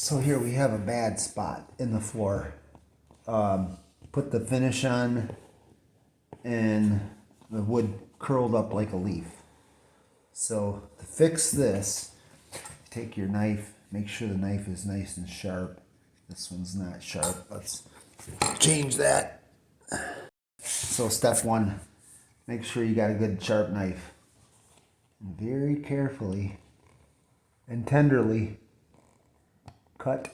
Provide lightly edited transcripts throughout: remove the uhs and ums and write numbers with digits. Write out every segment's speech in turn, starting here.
So here we have a bad spot in the floor. Put the finish on and the wood curled up like a leaf. So to fix this, take your knife, make sure the knife is nice and sharp. This one's not sharp. Let's change that. So step one, make sure you got a good sharp knife. And very carefully and tenderly cut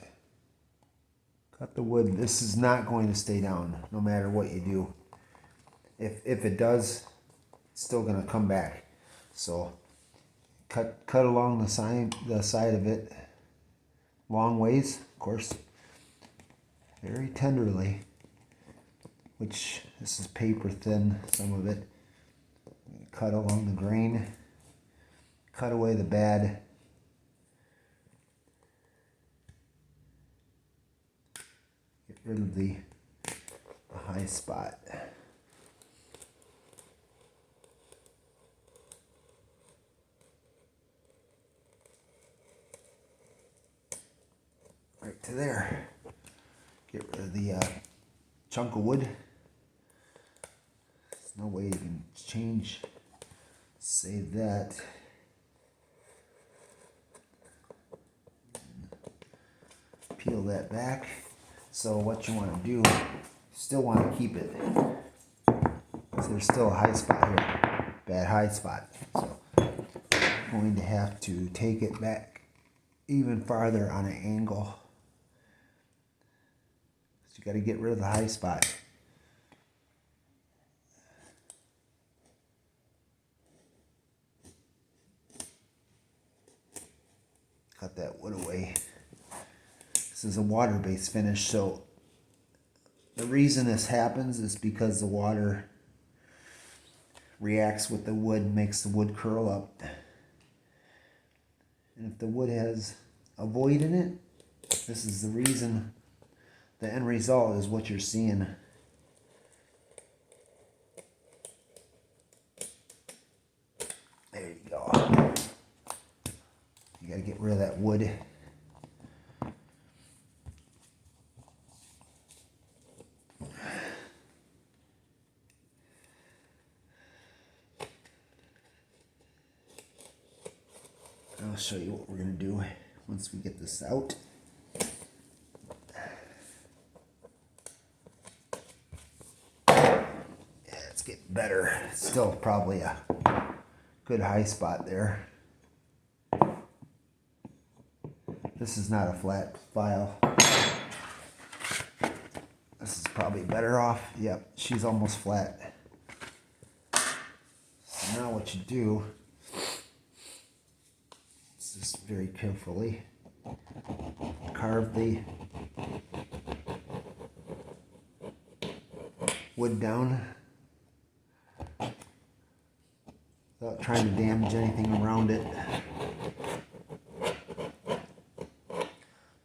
the wood. This is not going to stay down no matter what you do. If it does, it's still going to come back. So cut along the side of it, long ways, of course, very tenderly, which this is paper thin, some of it. Cut along the grain, cut away the bad. Get rid of the high spot. Right to there. Get rid of the chunk of wood. There's no way you can change. Save that. Peel that back. So what you want to do, you still want to keep it. So there's still a high spot here. Bad high spot. So I'm going to have to take it back even farther on an angle. So you got to get rid of the high spot. Cut that wood away. This is a water-based finish, so the reason this happens is because the water reacts with the wood, makes the wood curl up. And if the wood has a void in it, this is the reason. The end result is what you're seeing. There you go. You gotta get rid of that wood. I'll show you what we're gonna do once we get this out. Yeah, it's getting better. Still probably a good high spot there. This is not a flat file. This is probably better off. Yep, she's almost flat. So now what you do is just very carefully carve the wood down without trying to damage anything around it.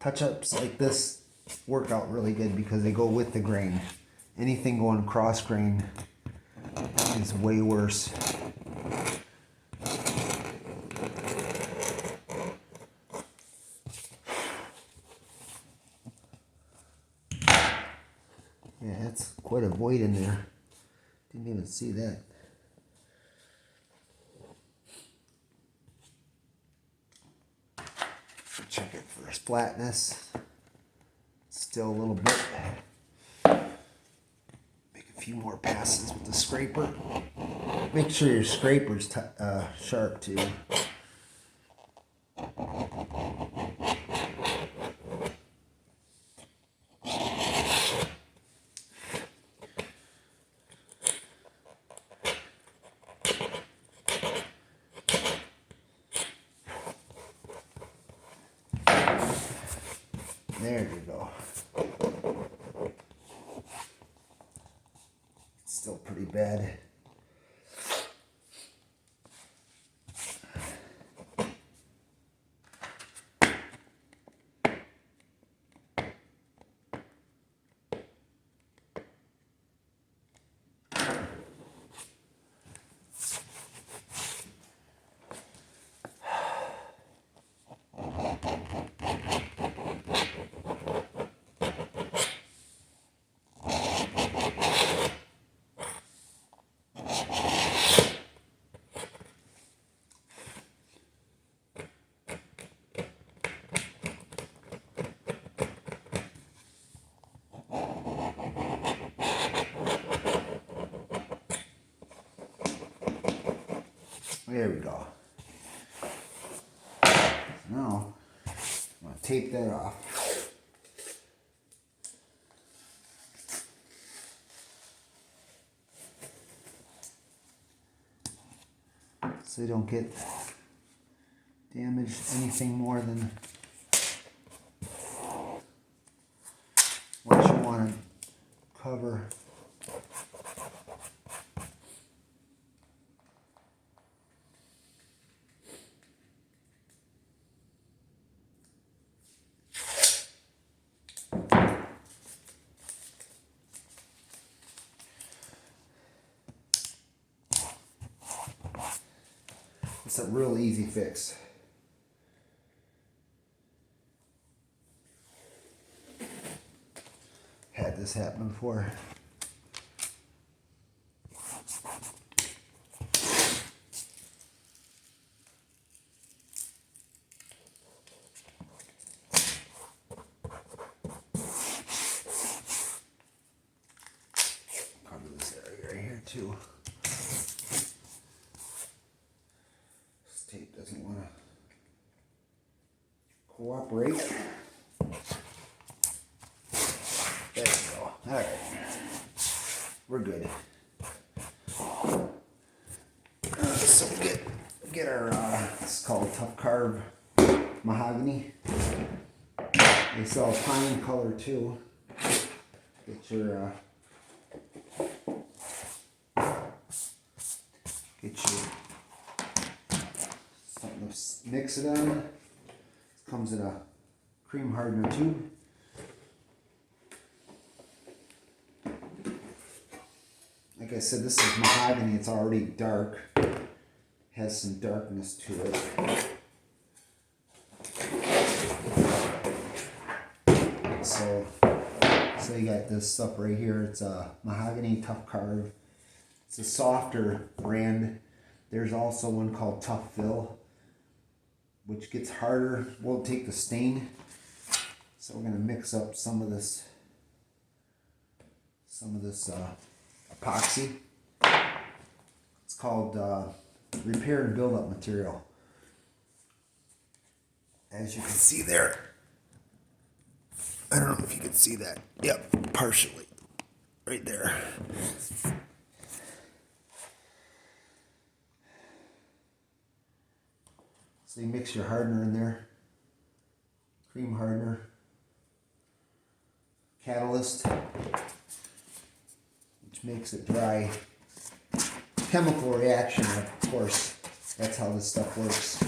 Touch-ups like this work out really good because they go with the grain. Anything going cross grain is way worse. Yeah, that's quite a void in there. Didn't even see that. Check it for flatness. Still a little bit. Make a few more passes with the scraper. Make sure your scraper's sharp too. There you go. It's still pretty bad. There we go. Now, I'm going to tape that off. So you don't get damaged anything more than what you want to cover. It's a real easy fix. Had this happen before. Cover this area right here too. This tape doesn't want to cooperate. There we go. Alright. We're good. So we get our, it's called Tough Carve mahogany. They sell pine color too. Get your, something to mix it on. It comes in a cream hardener tube. Like I said, this is mahogany. It's already dark. Has some darkness to it. So you got this stuff right here. It's a mahogany Tough Carve. It's a softer brand. There's also one called Tough Fill, which gets harder. Won't take the stain. So we're gonna mix up some of this epoxy. It's called repair and build up material. As you can see there. I don't know if you can see that. Yep, partially. Right there. So you mix your hardener in there. Cream hardener. Catalyst. Which makes it dry. Chemical reaction, of course. That's how this stuff works.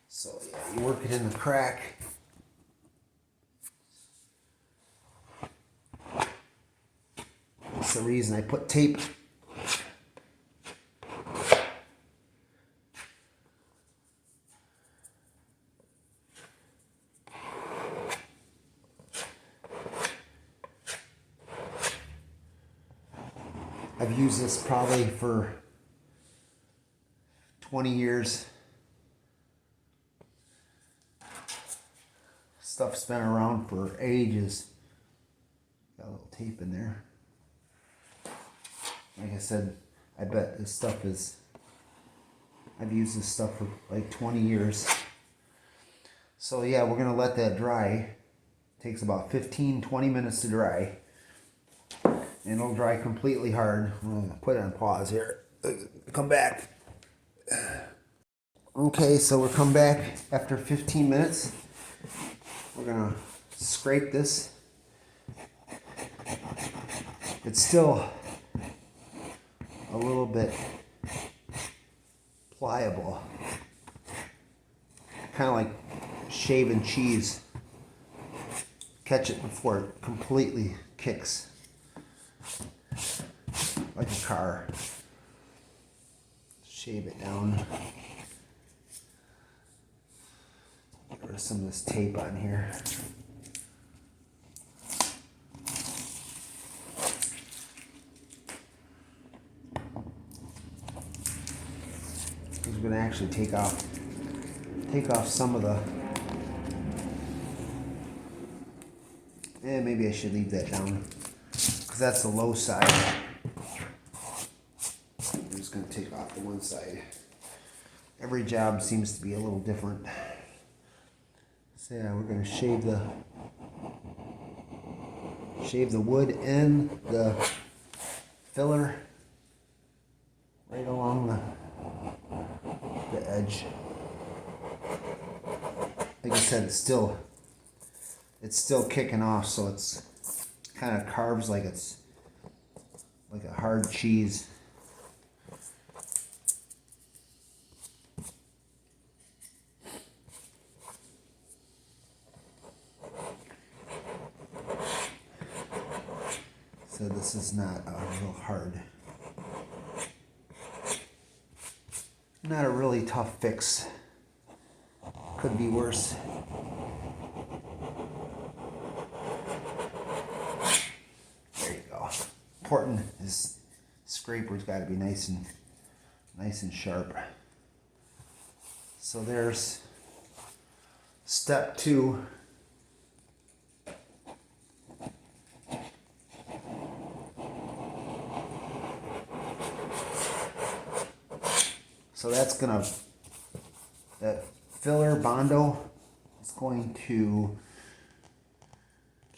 So yeah, you work it in the crack. That's the reason I put tape. I've used this probably for 20 years. Stuff's been around for ages. Got a little tape in there. Like I said, I bet this stuff is, I've used this stuff for like 20 years. So yeah, we're gonna let that dry. It takes about 15-20 minutes to dry. And it'll dry completely hard. I'm gonna put it on pause here. Come back. Okay, so we'll come back after 15 minutes. We're gonna scrape this. It's still a little bit pliable. Kind of like shaving cheese. Catch it before it completely kicks. Like a car. Shave it down. Get rid of some of this tape on here. actually take off some of the, maybe I should leave that down because that's the low side. I'm just going to take off the one side. Every job seems to be a little different. So yeah, we're going to shave the wood and the filler right along the edge. Like I said, it's still kicking off, so it's kind of carves like it's like a hard cheese. So this is not a real hard, not a really tough fix. Could be worse. There you go. Important is scraper's got to be nice and sharp. So there's step 2. So that's that filler Bondo is going to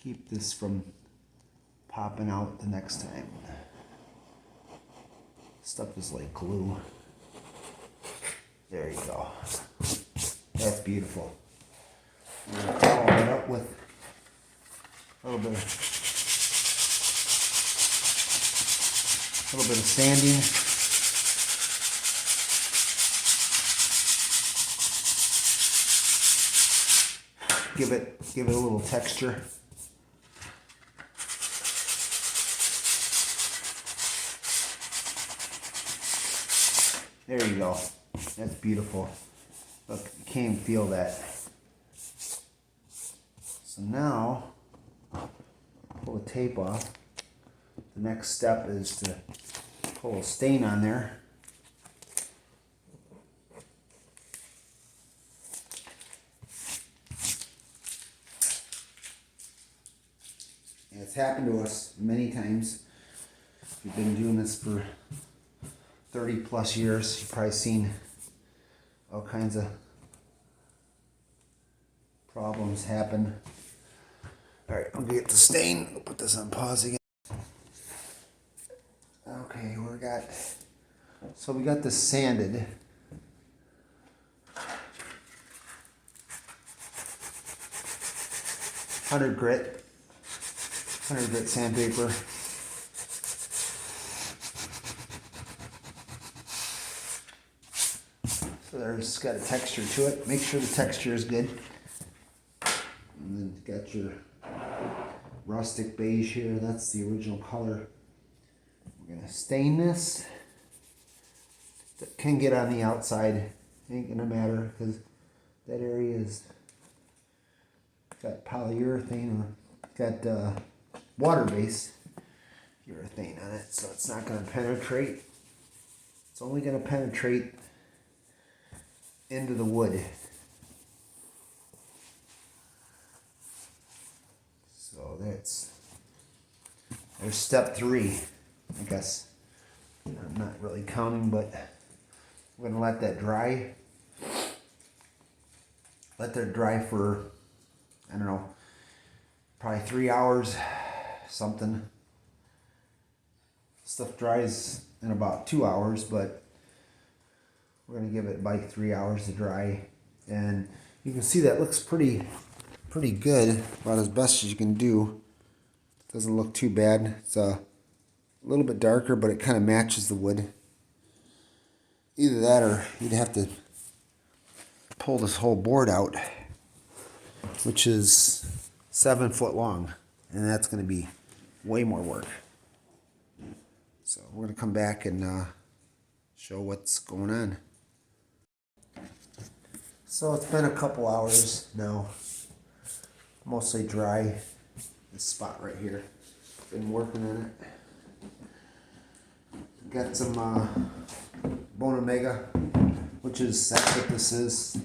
keep this from popping out the next time. Stuff is like glue. There you go. That's beautiful. I'm going to follow it up with a little bit of sanding. Give it a little texture. There you go. That's beautiful. Look, you can't even feel that. So now, pull the tape off. The next step is to pull a stain on there. It's happened to us many times. If you've been doing this for 30 plus years, you've probably seen all kinds of problems happen. Alright, I'm gonna get the stain. I'll put this on pause again. Okay, we got this sanded. $100 grit sandpaper. So there's got a texture to it. Make sure the texture is good. And then got your rustic beige here. That's the original color. We're gonna stain this. That can get on the outside. Ain't gonna matter because that area is got polyurethane or got water-based urethane on it, so it's not going to penetrate. It's only going to penetrate into the wood. So there's step 3, I guess. I'm not really counting, but we're going to let that dry. Let that dry for, I don't know, probably 3 hours, something. Stuff dries in about 2 hours, but we're gonna give it like 3 hours to dry. And you can see that looks pretty good, about as best as you can do. Doesn't look too bad. It's a little bit darker, but it kind of matches the wood. Either that or you'd have to pull this whole board out, which is 7 foot long, and that's going to be way more work. So we're going to come back and show what's going on. So it's been a couple hours now, mostly dry. This spot right here, been working on it. Got some Bone Omega that's what this is.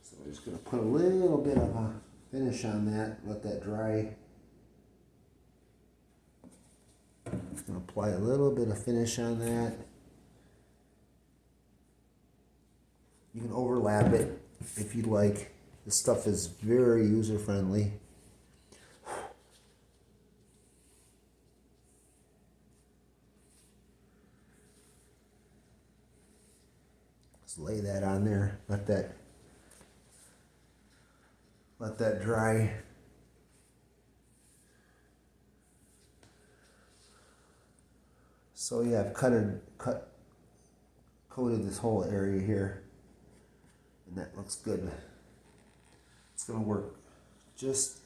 So we're just going to put a little bit of a finish on that, let that dry. Just going to apply a little bit of finish on that. You can overlap it if you'd like. This stuff is very user friendly. Just lay that on there, let that dry. So yeah, I've coated this whole area here, and that looks good. It's gonna work just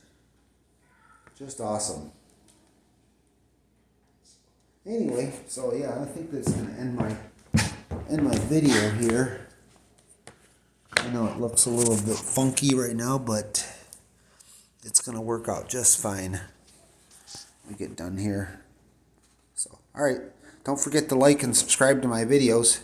awesome. Anyway, so yeah, I think that's gonna end my video here. I know it looks a little bit funky right now, but it's gonna work out just fine when we get done here. So, all right, don't forget to like and subscribe to my videos.